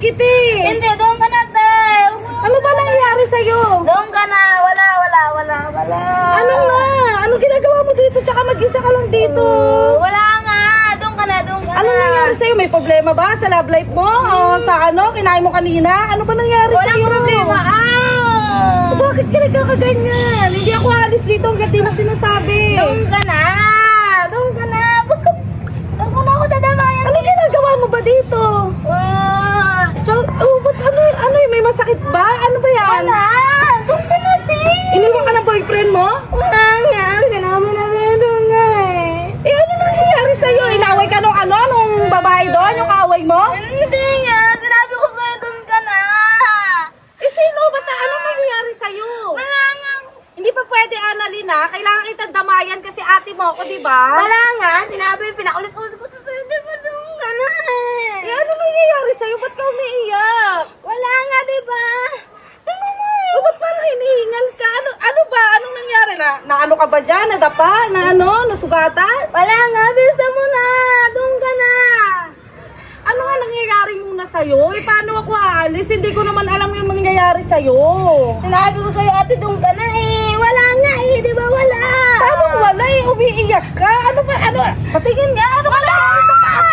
kita eh. Hindi, doon ka na, te. Ano ba nangyari sa'yo? Doon ka na. Wala. Ano nga? Anong ginagawa mo dito? Tsaka mag-isa ka lang dito. Wala nga. Doon ka na. Anong nangyari sa'yo? May problema ba sa love life mo? O sa ano? Kinain mo kanina? Ano ba nangyari sa'yo? Walang problema. Bakit ka nagkakaganyan? Hindi ako alis dito hanggang di mo sinasabi. Doon ka na. Huwag mo na ako dadamayan. Ano ginagawa mo ba dito? Ba't ano yun? May masakit ba? Ano ba yan? Wala. Doon ka na, te. Iniwan ka ng boyfriend mo? Wala nga. Sinama na rin doon nga eh. Ano nangyayari sa'yo? Inaway ka nung babae doon? Yung kaaway mo? Hindi nga. Sinabi ko sa'yo, doon ka na. Sino? Ba't anong nangyayari sa'yo? Wala nga. Hindi pa pwede, Annalyn, ha? Kailangan kitang damayan kasi ate mo ako, di ba? Wala nga. Sinabi, pinaulit-ulit ko to sa'yo. Di ba doon ka na eh. Ano nangyayari sa'yo? Ba't ka umiiyak? Wala nga, di ba? Ba't parang hinihingal ka? Ano ba? Anong nangyari? Na ano ka ba dyan? Nadapa? Na ano? Nasugatan? Wala nga. Bisa mo na. Doon ka na. Ano nga nangyayari muna sa'yo? Paano ako aalis? Hindi ko naman alam yung nangyayari sa'yo. Sinabi ko sa'yo, ate, doon ka na eh. Wala nga eh. Di ba wala? Paano wala eh? Umiiyak ka? Ano ba? Ano? Patingin nga. Ano ba nangyari sa paa?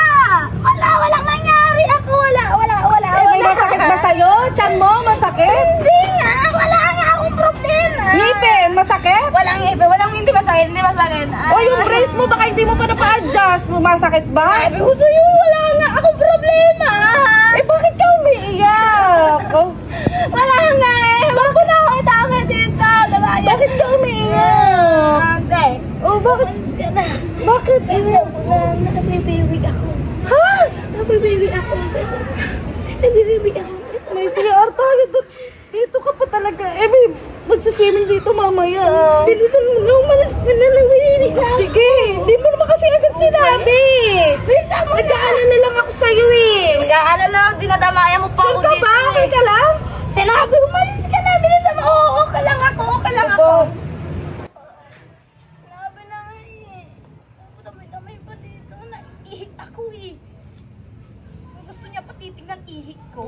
Walang nangyari ako. Wala. May masakit ba sa'yo? Tiyan mo? Masakit? Hindi nga. Wala nga akong problema. Ngipin? Masakit? Walang iba. Hindi masakit. O yung brace mo, baka hindi mo pa napa-adjust. Masakit ba? Sabi ko sa'yo, wala nga akong problema. Bakit ka umiiyak? Wala nga eh. Huwag ko na ako itama dito. Bakit ka umiiyak? Ate. Bakit? Bakit? Nakapibibig ako. Ha? Nakapibibig ako. Nakapibibig ako. May CR tayo. Dito ka pa talaga. Babe, magsaswimming dito mamaya. Bilisan mo na. Umalas ka na lang. Mahilig ako. Sige, di mo naman kasi agad sinabi. Bilisan mo na. Nag-aalala lang ako sa'yo eh. Mag-aalala lang. Dinadamayan mo pa ako Sure ka dito. ba? Okay ka lang? Sinabi, umalis ka na. Bilisan mo. Oo, okay lang ako. Sinabi na nga eh. Damay pa dito. Naiihik ako eh. Gusto niya patitignan ihik ko.